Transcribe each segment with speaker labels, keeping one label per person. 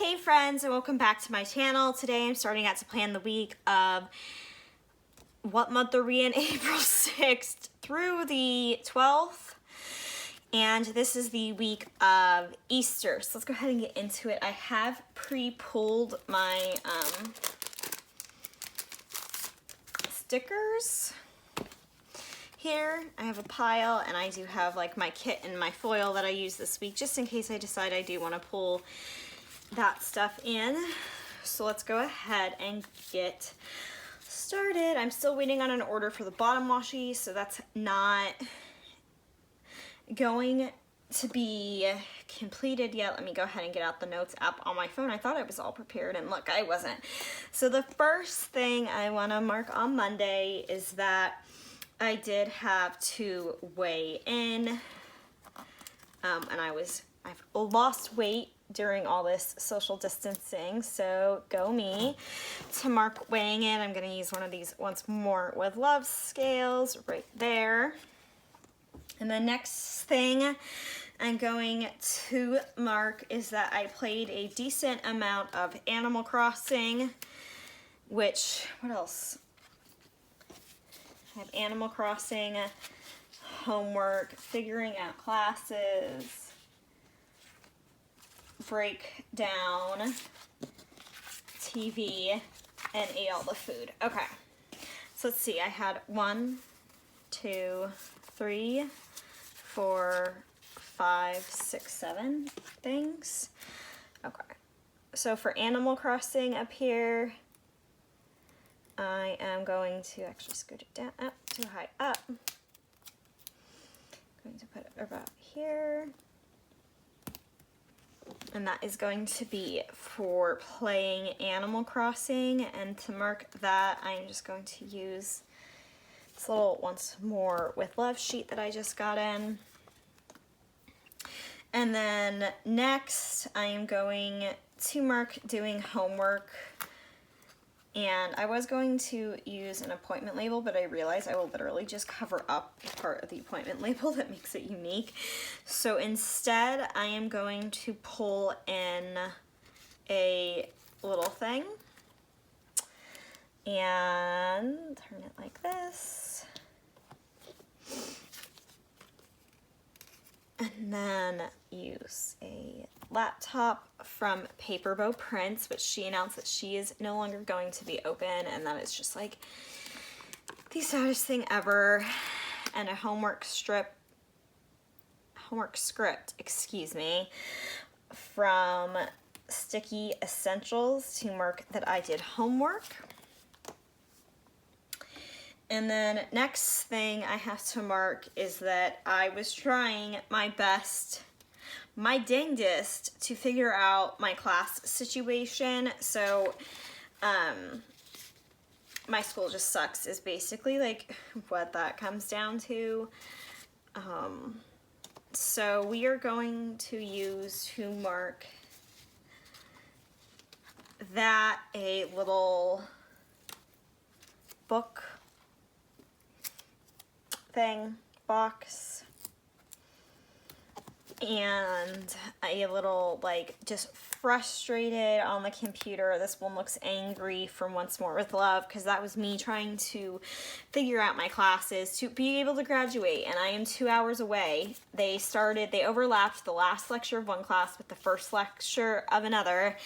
Speaker 1: Hey friends, and welcome back to my channel. Today I'm starting out to plan the week of what month are we in? April 6th through the 12th. And this is the week of Easter. So let's go ahead and get into it. I have pre-pulled my stickers here. I have a pile, and I do have like my kit and my foil that I use this week just in case I decide I do want to pull that stuff in. So let's go ahead and get started. I'm still waiting on an order for the bottom washi, so that's not going to be completed yet. Let me go ahead and get out the notes app on my phone. I thought I was all prepared, and look, I wasn't. So the first thing I want to mark on Monday is that I did have to weigh in, and I've lost weight during all this social distancing, so go me. To mark weighing in, I'm going to use one of these Once More with Love scales right there. And the next thing I'm going to mark is that I played a decent amount of Animal Crossing, which, what else? I have Animal Crossing, homework, figuring out classes, breakdown, TV, and ate all the food. Okay, so let's see. I had 1, 2, 3, 4, 5, 6, 7 things. Okay, so for Animal Crossing up here, I am going to actually scoot it down, up too high up. I'm going to put it about here. And that is going to be for playing Animal Crossing. And to mark that, I'm just going to use this little Once More with Love sheet that I just got in. And then next, I am going to mark doing homework. And I was going to use an appointment label, but I realized I will literally just cover up the part of the appointment label that makes it unique. So instead, I am going to pull in a little thing and turn it like this. And then use a laptop from Paperbow Prints, which she announced that she is no longer going to be open, and that is just like the saddest thing ever. And a homework script, excuse me, from Sticky Essentials to mark that I did homework. And then next thing I have to mark is that I was trying my best, my dangdest, to figure out my class situation. So my school just sucks is basically like what that comes down to. So we are going to use to mark that a little book thing, box, and a little like just frustrated on the computer. This one looks angry from Once More with Love, because that was me trying to figure out my classes to be able to graduate, and I am 2 hours away. They overlapped the last lecture of one class with the first lecture of another,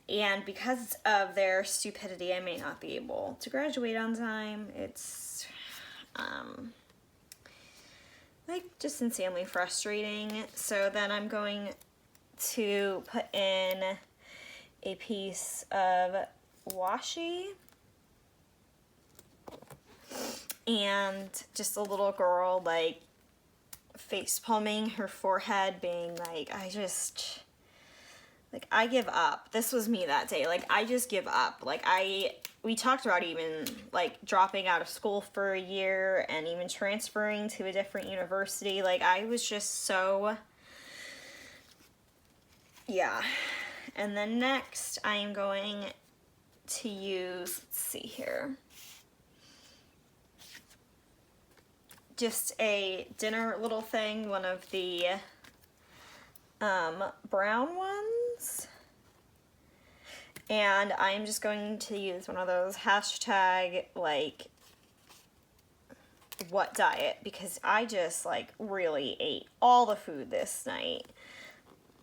Speaker 1: and because of their stupidity, I may not be able to graduate on time. It's like just insanely frustrating. So then I'm going to put in a piece of washi and just a little girl like face palming her forehead, being like, I give up. This was me that day. Like, I just give up. Like, we talked about even like dropping out of school for a year and even transferring to a different university. Like, I was just so, yeah. And then next I am going to use, let's see here, just a dinner little thing, one of the brown ones. And I'm just going to use one of those hashtag, like, what diet, because I just, like, really ate all the food this night.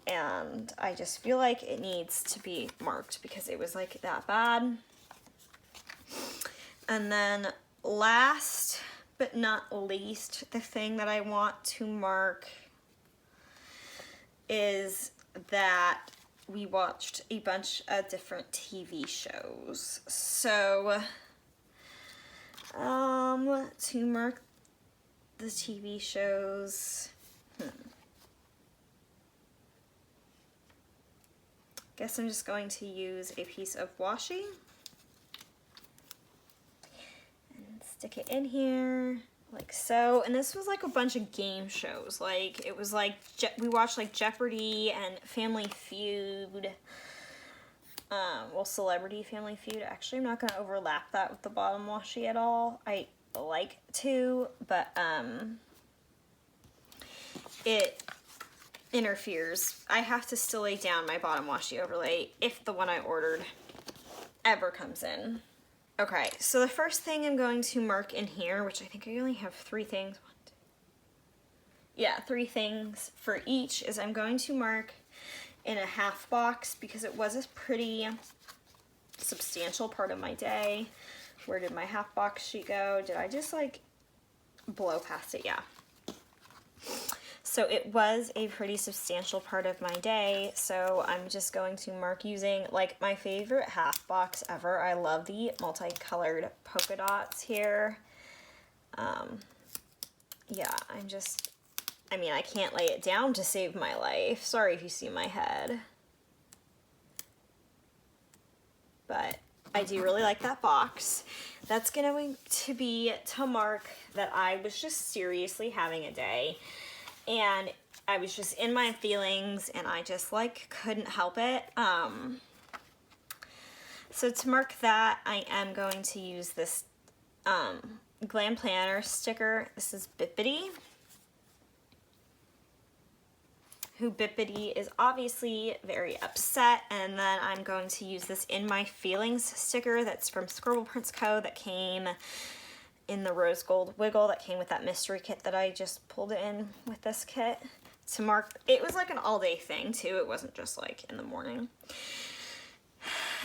Speaker 1: And I just feel like it needs to be marked because it was, like, that bad. And then last but not least, the thing that I want to mark is that we watched a bunch of different TV shows. So, to mark the TV shows, guess I'm just going to use a piece of washi and stick it in here like so. And this was like a bunch of game shows. Like, it was like, we watched like Jeopardy and Family Feud. Well, Celebrity Family Feud. Actually, I'm not going to overlap that with the bottom washi at all. I like to, but it interferes. I have to still lay down my bottom washi overlay if the one I ordered ever comes in. Okay, so the first thing I'm going to mark in here, which I think I only have 3 things. 3 things for each, is I'm going to mark in a half box because it was a pretty substantial part of my day. Where did my half box sheet go? Did I just like blow past it? Yeah. So it was a pretty substantial part of my day, so I'm just going to mark using like my favorite half box ever. I love the multicolored polka dots here. Yeah, I mean, I can't lay it down to save my life. Sorry if you see my head. But I do really like that box. That's going to be to mark that I was just seriously having a day. And I was just in my feelings and I just like couldn't help it. So to mark that, I am going to use this Glam Planner sticker. This is Bippity. Bippity is obviously very upset, and then I'm going to use this In My Feelings sticker that's from Scribble Prints Co. that came in the rose gold wiggle that came with that mystery kit that I just pulled in with this kit to mark. It was like an all-day thing too. It wasn't just like in the morning.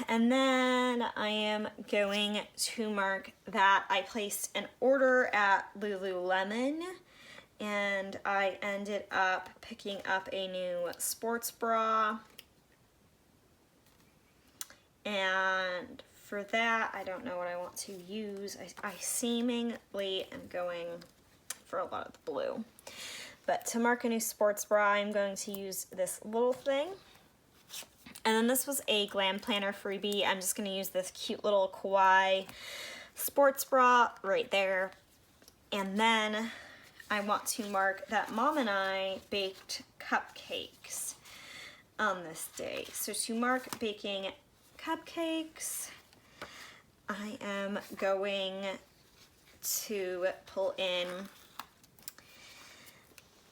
Speaker 1: And then I am going to mark that I placed an order at Lululemon, and I ended up picking up a new sports bra. And for that, I don't know what I want to use. I seemingly am going for a lot of the blue. But to mark a new sports bra, I'm going to use this little thing. And then this was a Glam Planner freebie. I'm just going to use this cute little kawaii sports bra right there. And then I want to mark that Mom and I baked cupcakes on this day. So to mark baking cupcakes, I am going to pull in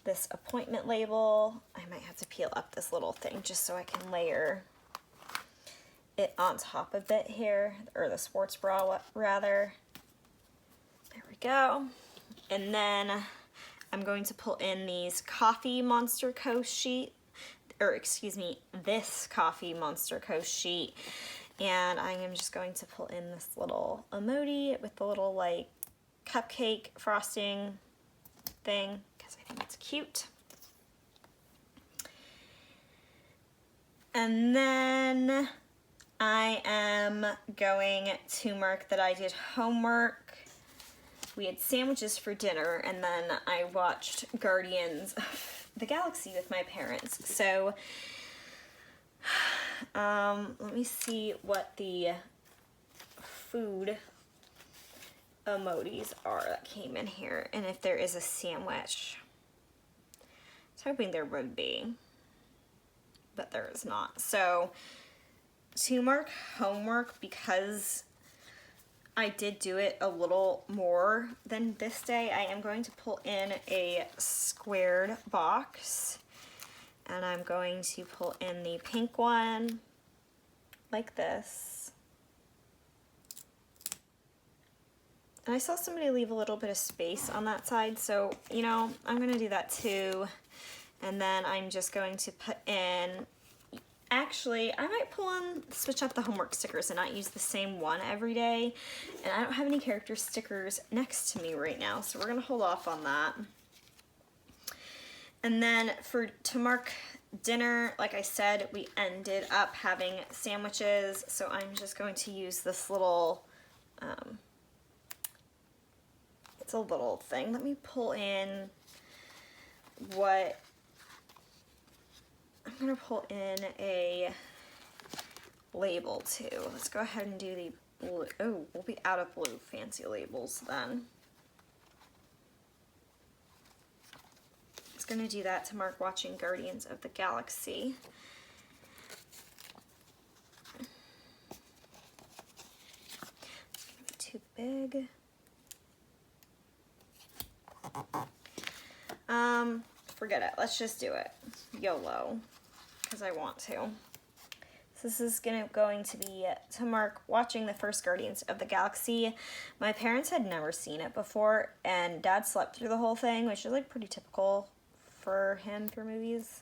Speaker 1: this appointment label. I might have to peel up this little thing just so I can layer it on top a bit here, or the sports bra rather. There we go. And then I'm going to pull in these Coffee Monster Co. sheet, or excuse me, this Coffee Monster Co. sheet. And I am just going to pull in this little emoji with the little like cupcake frosting thing because I think it's cute. And then I am going to mark that I did homework. We had sandwiches for dinner, and then I watched Guardians of the Galaxy with my parents. So let me see what the food emojis are that came in here, and if there is a sandwich. I was hoping there would be, but there is not. So to mark homework, because I did do it a little more than this day, I am going to pull in a squared box, and I'm going to pull in the pink one like this. And I saw somebody leave a little bit of space on that side, so, you know, I'm going to do that too. And then I'm just going to put in, actually, I might switch up the homework stickers and not use the same one every day. And I don't have any character stickers next to me right now, so we're going to hold off on that. And then to mark dinner, like I said, we ended up having sandwiches, so I'm just going to use this little, it's a little thing. Let me pull in what, I'm gonna pull in a label too. Let's go ahead and do the blue. Oh, we'll be out of blue fancy labels then. Gonna do that to mark watching Guardians of the Galaxy. It's gonna be too big. Forget it. Let's just do it. YOLO, because I want to. So this is going to be to mark watching the first Guardians of the Galaxy. My parents had never seen it before, and Dad slept through the whole thing, which is like pretty typical for him for movies.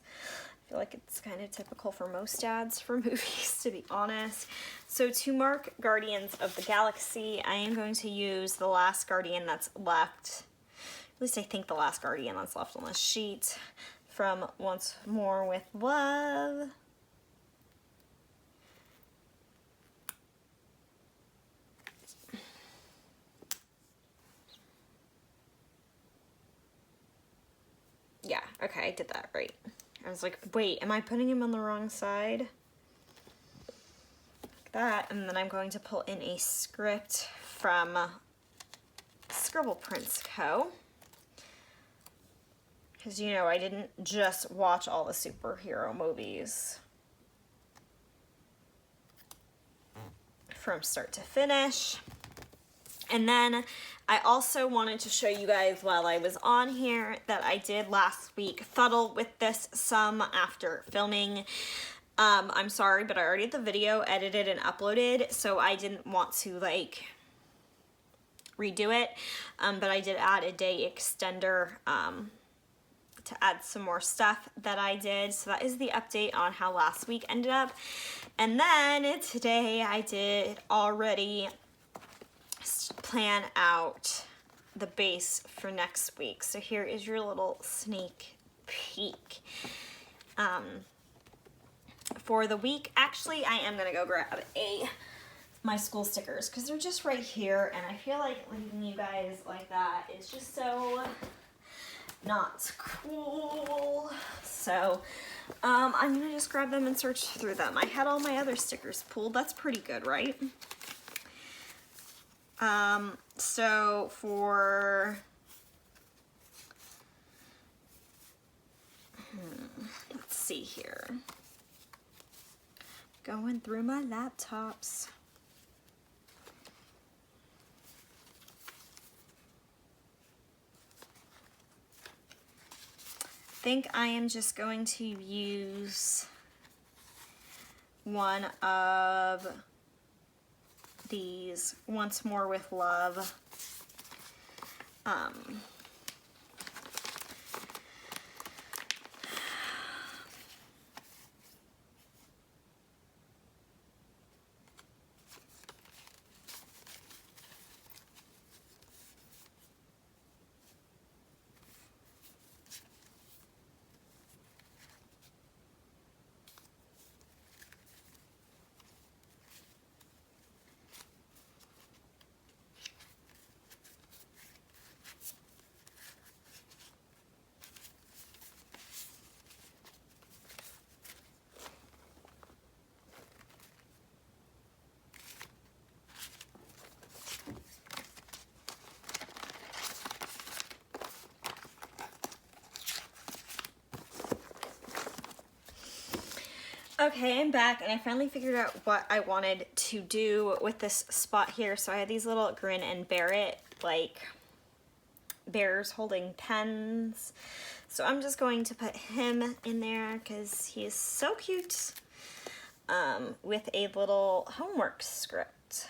Speaker 1: I feel like it's kind of typical for most dads for movies, to be honest. So to mark Guardians of the Galaxy, I am going to use the last Guardian that's left. At least I think the last Guardian that's left on this sheet from Once More with Love. Yeah, okay, I did that right. I was like, wait, am I putting him on the wrong side? Like that, and then I'm going to pull in a script from Scribble Prints Co. Because, you know, I didn't just watch all the superhero movies from start to finish. And then I also wanted to show you guys while I was on here that I did last week fuddle with this some after filming. I'm sorry, but I already had the video edited and uploaded, so I didn't want to like redo it. But I did add a day extender to add some more stuff that I did. So that is the update on how last week ended up. And then today I did already plan out the base for next week. So here is your little sneak peek. For the week, actually I am gonna go grab my school stickers because they're just right here, and I feel like leaving you guys like that is just so not cool. So I'm gonna just grab them and search through them. I had all my other stickers pulled. That's pretty good, right? So for, let's see here. Going through my laptops. I think I am just going to use one of these Once More with Love. Okay, I'm back, and I finally figured out what I wanted to do with this spot here. So I had these little Grin and Bear It, like, bears holding pens. So I'm just going to put him in there because he is so cute. with a little homework script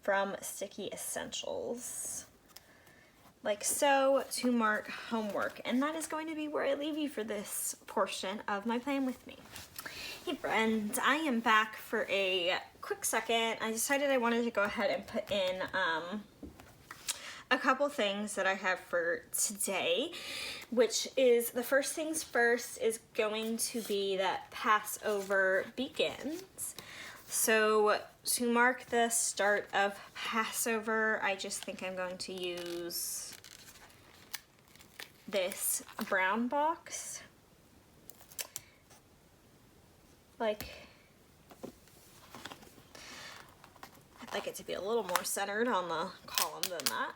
Speaker 1: from Sticky Essentials. Like so, to mark homework. And that is going to be where I leave you for this portion of my plan with me. Hey friends, I am back for a quick second. I decided I wanted to go ahead and put in a couple things that I have for today, which is, the first things first is going to be that Passover begins. So to mark the start of Passover, I just think I'm going to use this brown box. Like, I'd like it to be a little more centered on the column than that.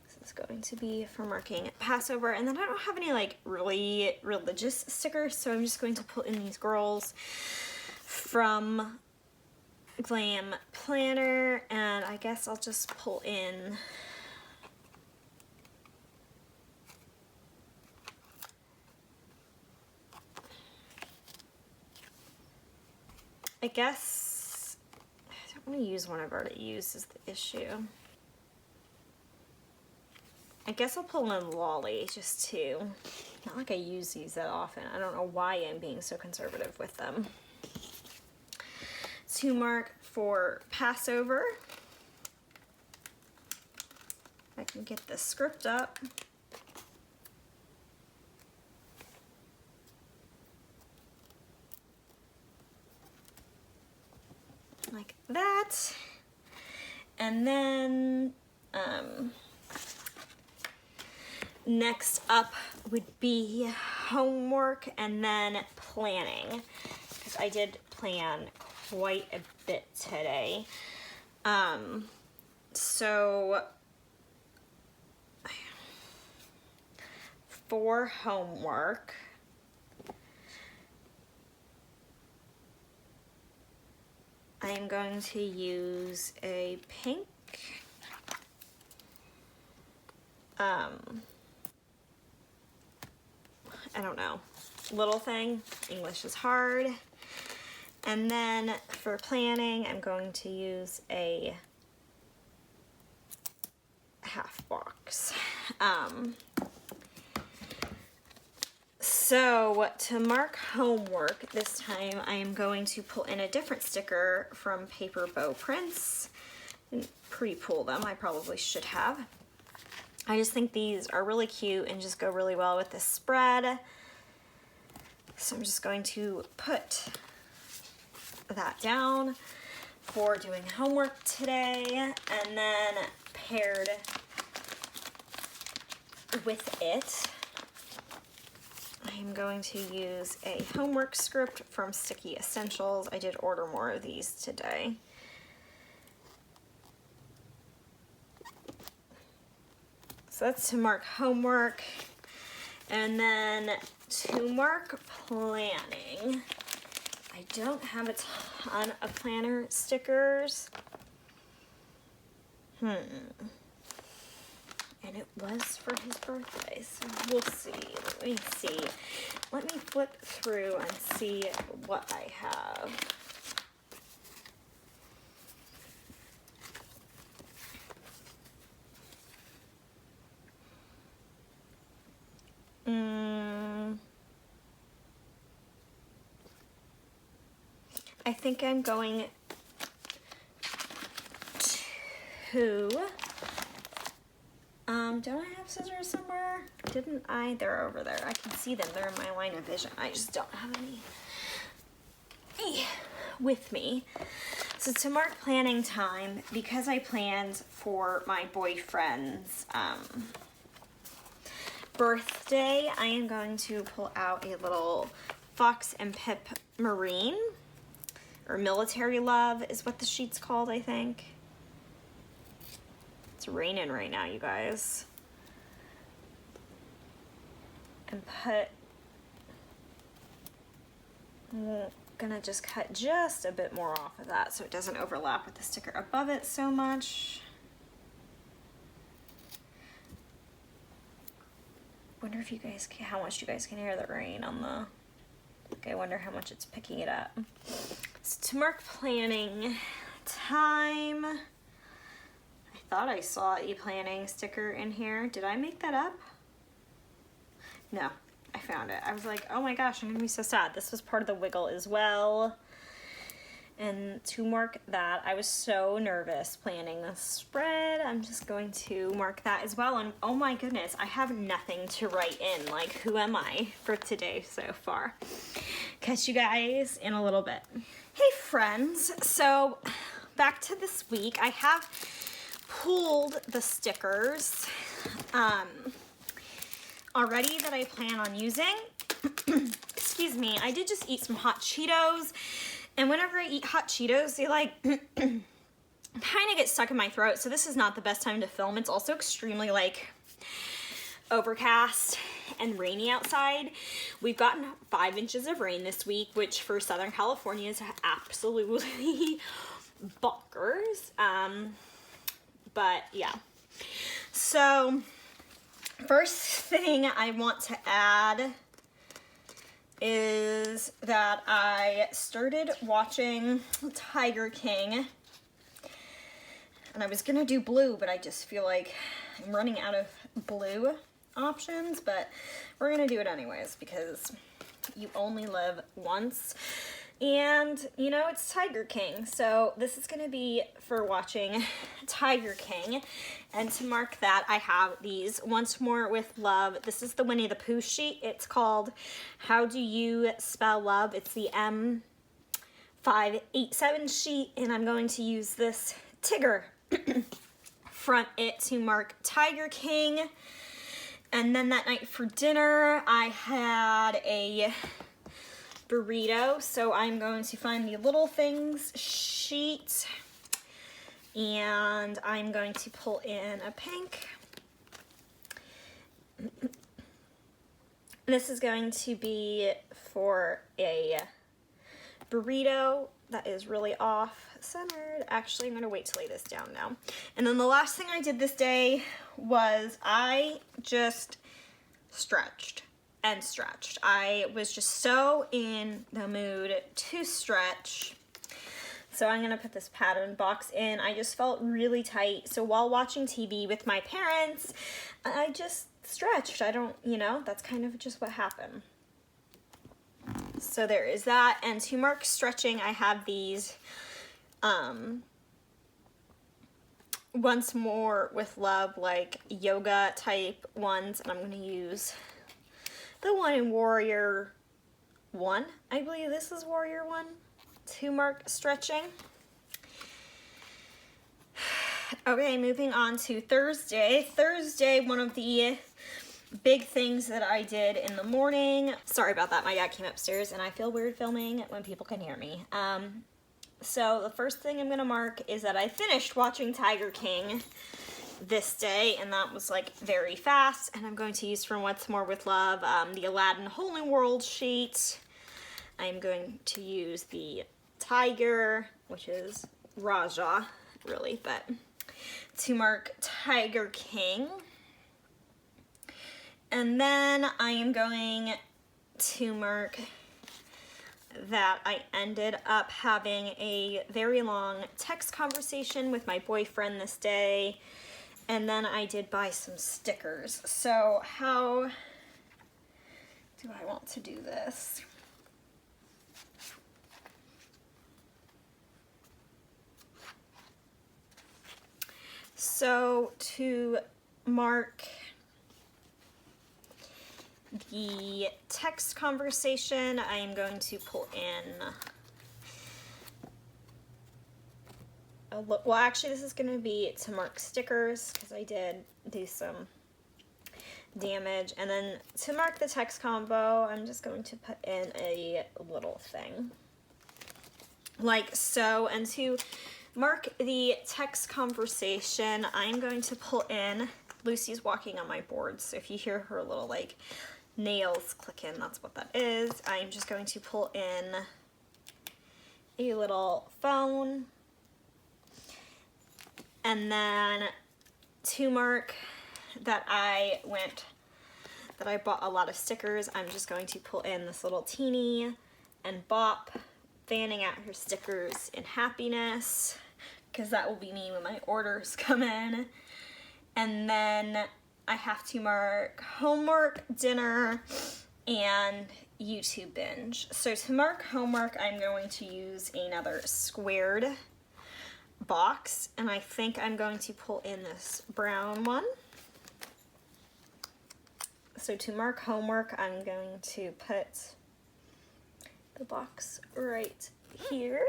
Speaker 1: This is going to be for marking Passover. And then I don't have any like really religious stickers, so I'm just going to put in these girls from Glam Planner, and I guess I'll just pull in I guess I don't want to use one I've already used is the issue. I guess I'll pull in Lolly just to, not like I use these that often. I don't know why I'm being so conservative with them. To mark for Passover, I can get the script up. Like that. And then next up would be homework and then planning, because I did plan quite a bit today. So for homework, I am going to use a pink, I don't know, little thing. English is hard. And then for planning, I'm going to use a half box. So to mark homework this time, I am going to pull in a different sticker from Paper Bow Prints. Didn't pre-pull them, I probably should have. I just think these are really cute and just go really well with this spread. So I'm just going to put that down for doing homework today, and then paired with it, I'm going to use a homework script from Sticky Essentials. I did order more of these today. So that's to mark homework. And then to mark planning, I don't have a ton of planner stickers. And it was for his birthday, so we'll see. Let me see. Let me flip through and see what I have. I think I'm going to, don't I have scissors somewhere? Didn't I? They're over there. I can see them. They're in my line of vision. I just don't have any with me. So to mark planning time, because I planned for my boyfriend's birthday, I am going to pull out a little Fox and Pip Marine, or Military Love is what the sheet's called, I think. It's raining right now, you guys. And I'm gonna just cut just a bit more off of that so it doesn't overlap with the sticker above it so much. wonder if you guys can, how much you guys can hear the rain on the, like, I wonder how much it's picking it up. So to mark planning time, I thought I saw a planning sticker in here. Did I make that up? No, I found it. I was like, oh my gosh, I'm gonna be so sad. This was part of the wiggle as well. And to mark that, I was so nervous planning this spread. I'm just going to mark that as well. And oh my goodness, I have nothing to write in. Like, who am I for today so far? Catch you guys in a little bit. Hey friends, so back to this week. I have pulled the stickers already that I plan on using. Excuse me, I did just eat some hot Cheetos. And whenever I eat hot Cheetos, they like kind of get stuck in my throat. So this is not the best time to film. It's also extremely like overcast and rainy outside. We've gotten 5 inches of rain this week, which for Southern California is absolutely bonkers. But yeah. So first thing I want to add is that I started watching Tiger King, and I was gonna do blue, but I just feel like I'm running out of blue options, but we're gonna do it anyways because you only live once. And you know, it's Tiger King, so this is gonna be for watching Tiger King. And to mark that, I have these Once More with Love. This is the Winnie the Pooh sheet. It's called How Do You Spell Love? It's the M587 sheet, and I'm going to use this Tigger front it to mark Tiger King. And then that night for dinner, I had a burrito, so I'm going to find the Little Things sheet, and I'm going to pull in a pink. This is going to be for a burrito that is really off-centered. Actually, I'm going to wait to lay this down now. And then the last thing I did this day was I just stretched and stretched. I was just so in the mood to stretch. So I'm gonna put this pattern box in. I just felt really tight. So while watching TV with my parents, I just stretched. I don't, you know, that's kind of just what happened. So there is that. And to mark stretching, I have these Once More with Love, like yoga type ones, and I'm gonna use the one in Warrior 1. I believe this is Warrior 1 to mark stretching. Okay, moving on to Thursday. Thursday, one of the big things that I did in the morning. Sorry about that, my dad came upstairs and I feel weird filming when people can hear me. So the first thing I'm gonna mark is that I finished watching Tiger King this day, and that was like very fast. And I'm going to use from Once More with Love the Aladdin Holy World sheet. I'm going to use the Tiger, which is Raja really, but to mark Tiger King. And then I am going to mark that I ended up having a very long text conversation with my boyfriend this day. And then I did buy some stickers. So how do I want to do this? So to mark the text conversation, I am going to pull in well, actually, this is going to be to mark stickers because I did do some damage. And then to mark the text combo, I'm just going to put in a little thing like so. And to mark the text conversation, I'm going to pull in, Lucy's walking on my board, so if you hear her little like nails clicking, that's what that is. I'm just going to pull in a little phone. And then to mark that I went that I bought a lot of stickers, I'm just going to pull in this little teeny and Bop fanning out her stickers in happiness, because that will be me when my orders come in. And then I have to mark homework, dinner, and YouTube binge. So to mark homework, I'm going to use another squared box, and I think I'm going to pull in this brown one. So to mark homework, I'm going to put the box right here.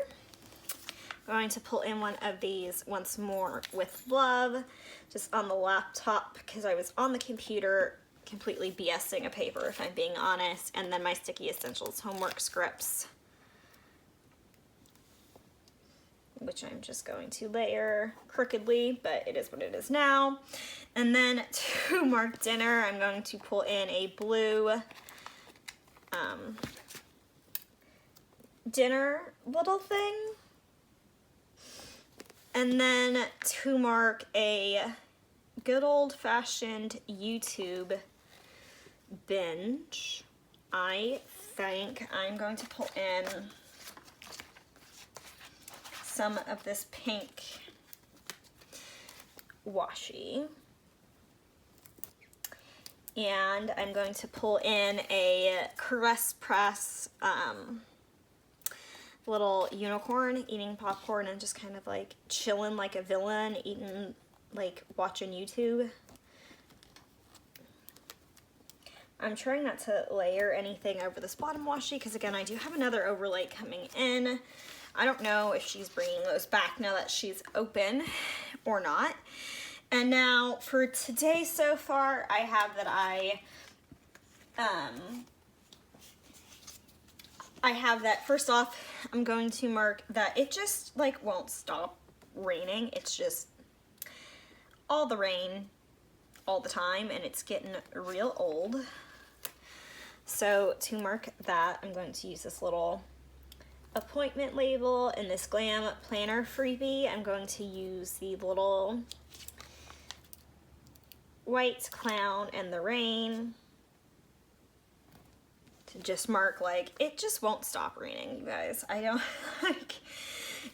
Speaker 1: I'm going to pull in one of these once more with love, just on the laptop, because I was on the computer completely BSing a paper, if I'm being honest. And then my Sticky Essentials homework scripts, which I'm just going to layer crookedly, but it is what it is now. And then to mark dinner, I'm going to pull in a blue dinner little thing. And then to mark a good old-fashioned YouTube binge, I think I'm going to pull in some of this pink washi. And I'm going to pull in a Caress Press little unicorn eating popcorn and just kind of like chilling like a villain, eating, like watching YouTube. I'm trying not to layer anything over this bottom washi because, again, I do have another overlay coming in. I don't know if she's bringing those back now that she's open or not. And now for today so far, I have that I have that, first off, I'm going to mark that it just like won't stop raining. It's just all the rain all the time, and it's getting real old. So to mark that, I'm going to use this little appointment label in this Glam Planner freebie. I'm going to use the little white clown and the rain to just mark, like, it just won't stop raining, you guys. I don't, like,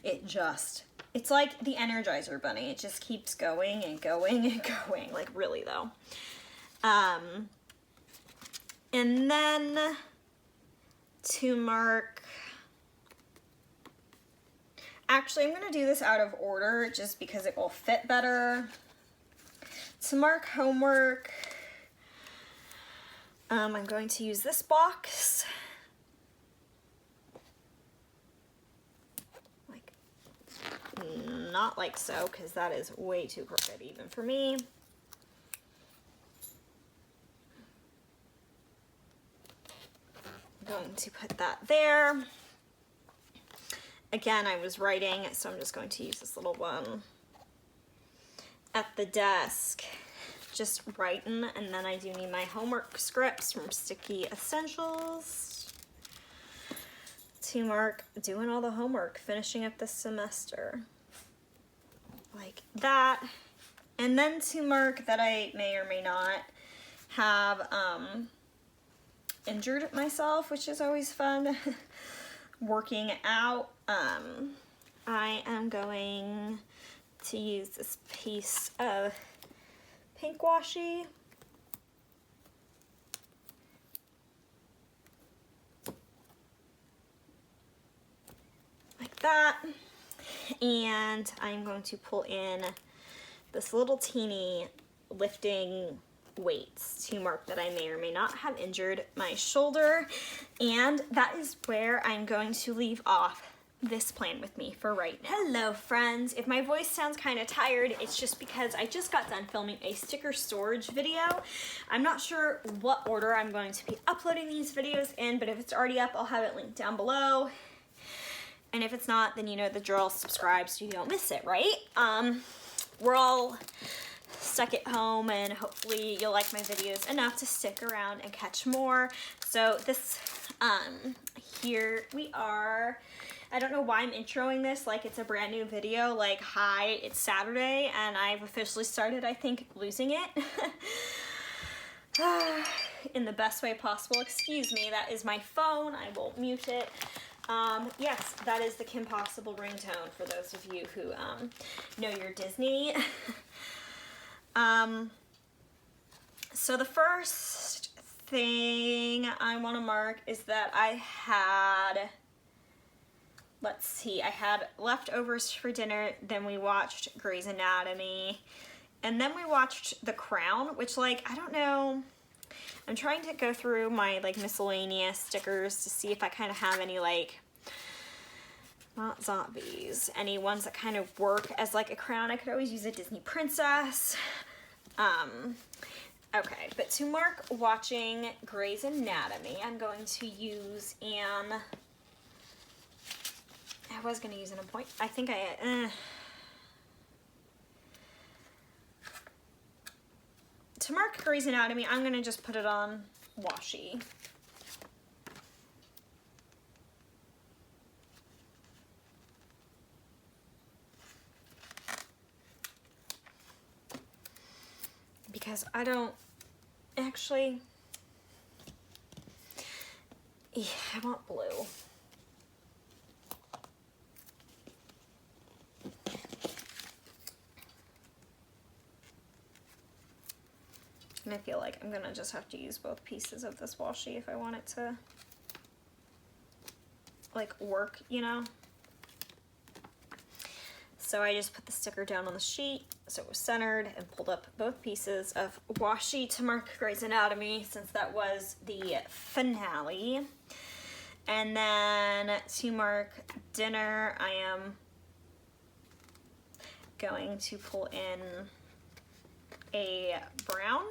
Speaker 1: it's like the Energizer Bunny. It just keeps going and going and going, like, really, though. And then to mark, actually, I'm going to do this out of order just because it will fit better. To mark homework, I'm going to use this box. Like, not like so, because that is way too crooked even for me. I'm going to put that there. Again, I was writing, so I'm just going to use this little one at the desk, just writing. And then I do need my homework scripts from Sticky Essentials to mark doing all the homework, finishing up this semester, like that. And then to mark that I may or may not have injured myself, which is always fun. Working out, I am going to use this piece of pink washi. Like that. And I'm going to pull in this little teeny lifting weights to mark that I may or may not have injured my shoulder. And that is where I'm going to leave off this plan with me for right now. Hello friends, if my voice sounds kind of tired, it's just because I just got done filming a sticker storage video. I'm not sure what order I'm going to be uploading these videos in, but if it's already up, I'll have it linked down below. And if it's not, then you know the drill, subscribe so you don't miss it, right? We're all stuck at home, and hopefully you'll like my videos enough to stick around and catch more. So this, here we are. I don't know why I'm introing this like it's a brand new video, like, hi, it's Saturday, and I've officially started, I think, losing it. in the best way possible. Excuse me, that is my phone. I will mute it. Yes, that is the Kim Possible ringtone for those of you who know your Disney. So the first thing I want to mark is that I had, let's see, I had leftovers for dinner, then we watched Grey's Anatomy, and then we watched The Crown, which, like, I don't know, I'm trying to go through my, like, miscellaneous stickers to see if I kind of have any, like, not zombies, any ones that kind of work as, like, a crown. I could always use a Disney princess. Okay, but to mark watching Grey's Anatomy, I'm going to use I was going to use an appointment. I think to mark Grey's Anatomy, I'm going to just put it on washi. Because I don't actually, yeah, I want blue. And I feel like I'm gonna just have to use both pieces of this washi if I want it to, like, work, you know? So I just put the sticker down on the sheet so it was centered and pulled up both pieces of washi to mark Grey's Anatomy, since that was the finale. And then to mark dinner, I am going to pull in a brown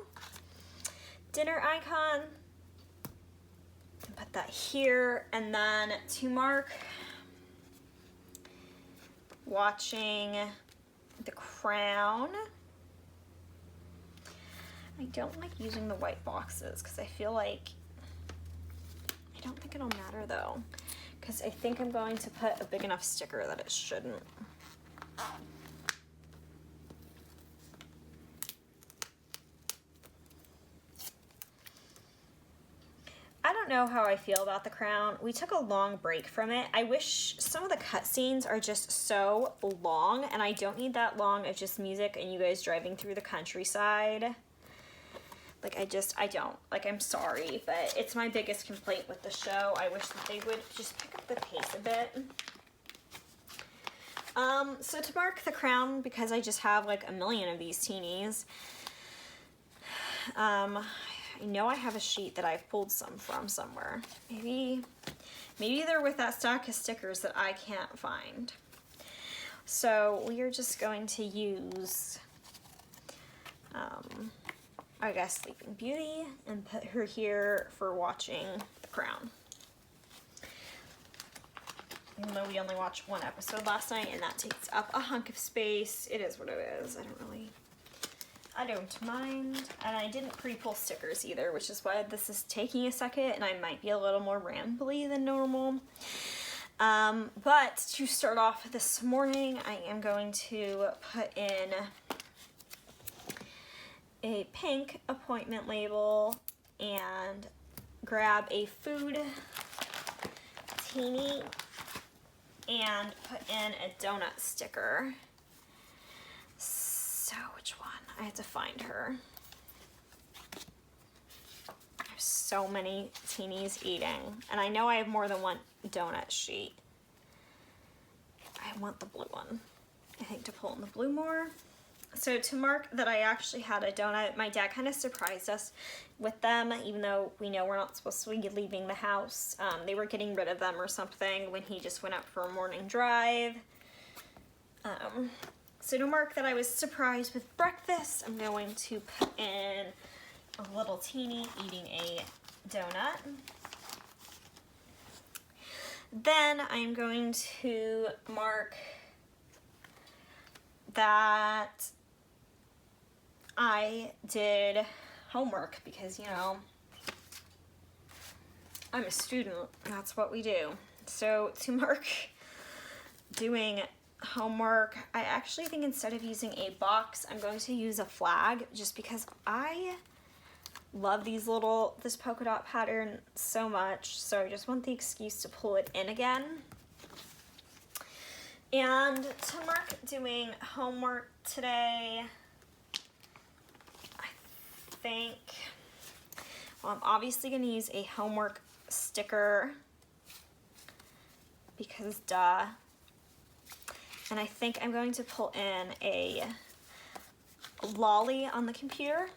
Speaker 1: dinner icon and put that here. And then to mark watching The Crown, I don't like using the white boxes because I feel like, I don't think it'll matter though, because I think I'm going to put a big enough sticker that it shouldn't. I don't know how I feel about The Crown. We took a long break from it. I wish some of the cutscenes are just so long, and I don't need that long of just music and you guys driving through the countryside. Like, I don't. Like, I'm sorry, but it's my biggest complaint with the show. I wish that they would just pick up the pace a bit. So to mark The Crown, because I just have like a million of these teenies, I know I have a sheet that I've pulled some from somewhere. Maybe they're with that stack of stickers that I can't find. So we are just going to use, I guess, Sleeping Beauty and put her here for watching The Crown. Even though we only watched one episode last night and that takes up a hunk of space, it is what it is. I don't mind. And I didn't pre-pull stickers either, which is why this is taking a second and I might be a little more rambly than normal. But to start off this morning, I am going to put in a pink appointment label and grab a food teeny and put in a donut sticker. So which one? I have to find her. I have so many teenies eating, and I know I have more than one donut sheet. I want the blue one, I think, to pull in the blue more. So to mark that I actually had a donut, my dad kind of surprised us with them, even though we know we're not supposed to be leaving the house. They were getting rid of them or something when he just went out for a morning drive. So to mark that I was surprised with breakfast, I'm going to put in a little teeny eating a donut. Then I'm going to mark that I did homework because, you know, I'm a student. That's what we do. So to mark doing homework, I actually think instead of using a box, I'm going to use a flag, just because I love this polka dot pattern so much, so I just want the excuse to pull it in again. And to mark doing homework today, I think, well, I'm obviously going to use a homework sticker because duh. And I think I'm going to pull in a lolly on the computer.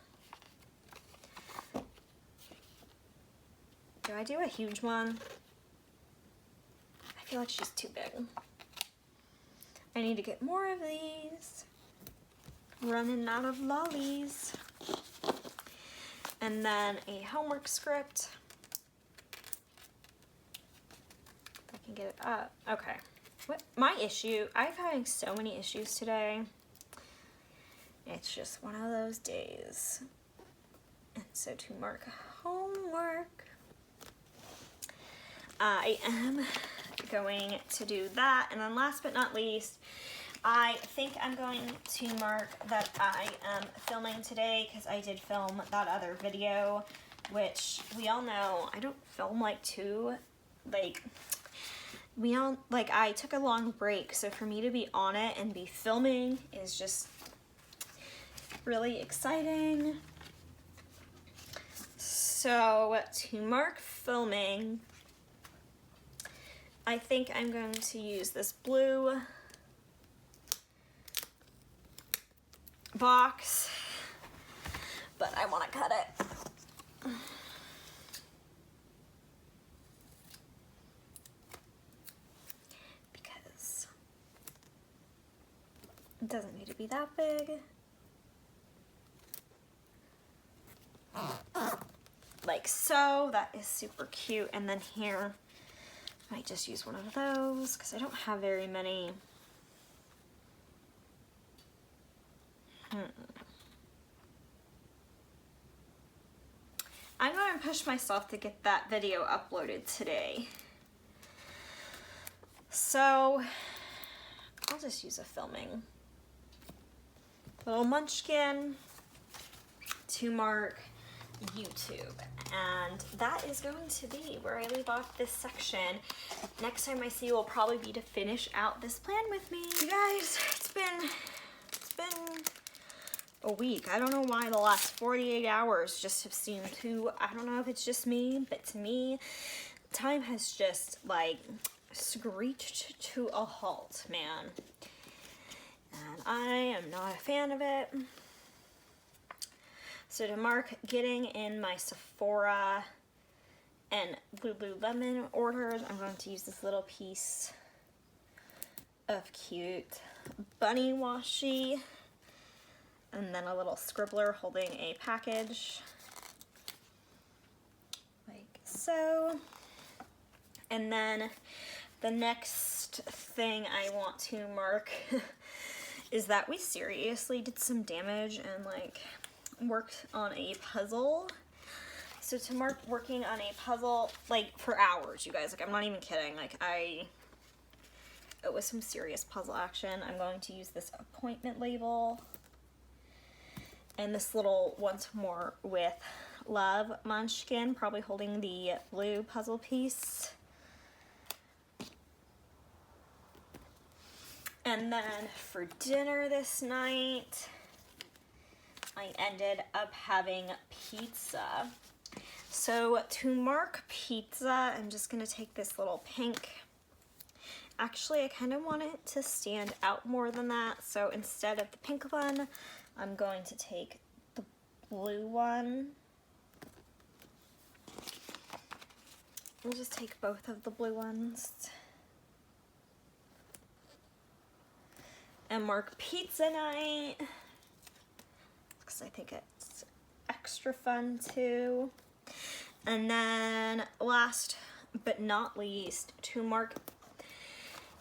Speaker 1: Do I do a huge one? I feel like she's too big. I need to get more of these. Running out of lollies. And then a homework script. If I can get it up. Okay. What my issue, I'm having so many issues today. It's just one of those days. And so to mark homework, I am going to do that. And then last but not least, I think I'm going to mark that I am filming today because I did film that other video, which we all know I don't film I took a long break, so for me to be on it and be filming is just really exciting. So to mark filming, I think I'm going to use this blue box, but I want to cut it. Because it doesn't need to be that big. Like so, that is super cute. And then here, I might just use one of those because I don't have very many. I'm going to push myself to get that video uploaded today. So, I'll just use a filming little munchkin to mark YouTube, and that is going to be where I leave off this section. Next time I see you will probably be to finish out this plan with me. You guys, it's been a week. I don't know why the last 48 hours just have seemed to, I don't know if it's just me, but to me, time has just like screeched to a halt, man. And I am not a fan of it. So to mark getting in my Sephora and Lululemon orders, I'm going to use this little piece of cute bunny washi, and then a little scribbler holding a package, like so. And then the next thing I want to mark is that we seriously did some damage and like worked on a puzzle. So to mark working on a puzzle, like for hours, you guys, like I'm not even kidding, like it was some serious puzzle action. I'm going to use this appointment label and this little once more with love munchkin, probably holding the blue puzzle piece. And then for dinner this night, I ended up having pizza. So to mark pizza, I'm just gonna take this little pink. Actually, I kind of want it to stand out more than that. So instead of the pink one, I'm going to take the blue one. We'll just take both of the blue ones and mark pizza night, because I think it's extra fun too. And then last but not least, to mark,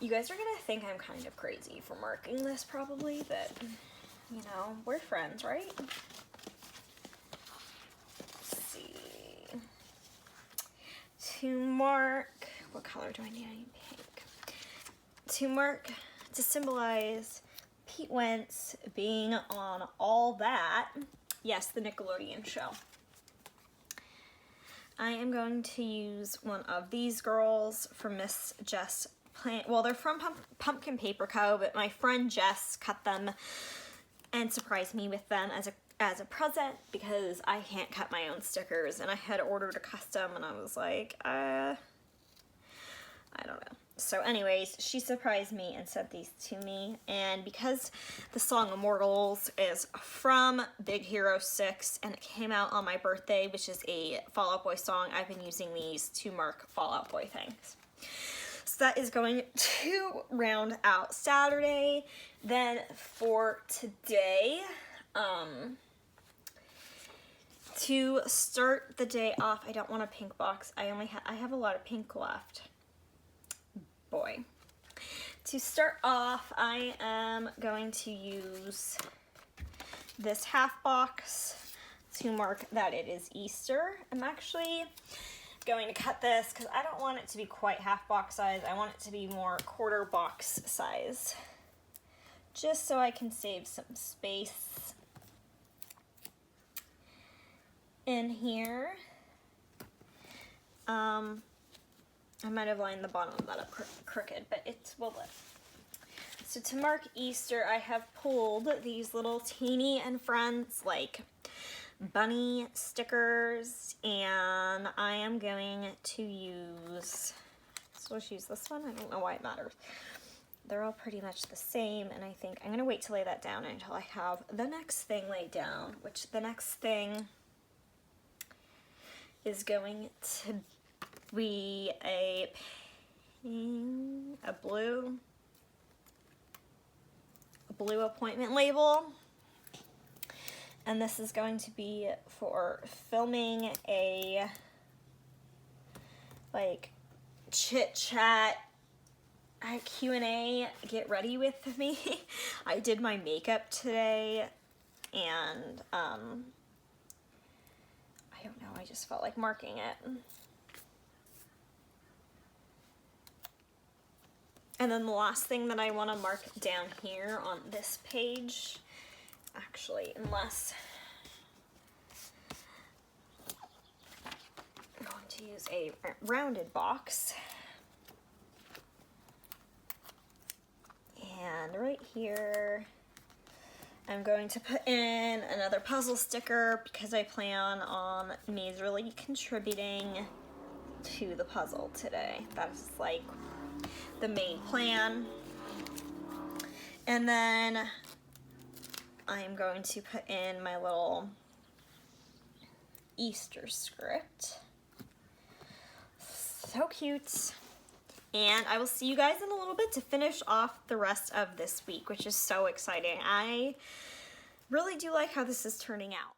Speaker 1: you guys are gonna think I'm kind of crazy for marking this probably, but you know, we're friends, right? Let's see. To mark, what color do I need? I need pink. To mark, to symbolize Pete Wentz being on All That. Yes, the Nickelodeon show. I am going to use one of these girls from Miss Jess well, they're from Pumpkin Paper Co., but my friend Jess cut them and surprised me with them as a present because I can't cut my own stickers, and I had ordered a custom, and I was like, I don't know. So anyways, she surprised me and sent these to me, and because the song Immortals is from Big Hero 6 and it came out on my birthday, which is a Fall Out Boy song, I've been using these to mark Fall Out Boy things. So that is going to round out Saturday. Then for today, to start the day off, I don't want a pink box. I have a lot of pink left. Boy. To start off, I am going to use this half box to mark that it is Easter. I'm actually going to cut this because I don't want it to be quite half box size. I want it to be more quarter box size, just so I can save some space in here. I might have lined the bottom of that up crooked, but it will live. So to mark Easter, I have pulled these little Teeny and Friends like bunny stickers, and I am going to use, so let's use this one. I don't know why it matters. They're all pretty much the same, and I think I'm going to wait to lay that down until I have the next thing laid down, which the next thing is going to be a blue appointment label. And this is going to be for filming a like chit chat Q&A get ready with me. I did my makeup today, and I don't know, I just felt like marking it. And then the last thing that I want to mark down here on this page, actually, unless I'm going to use a rounded box. And right here, I'm going to put in another puzzle sticker because I plan on majorly contributing to the puzzle today. That's like the main plan. And then I'm going to put in my little Easter script. So cute. And I will see you guys in a little bit to finish off the rest of this week, which is so exciting. I really do like how this is turning out.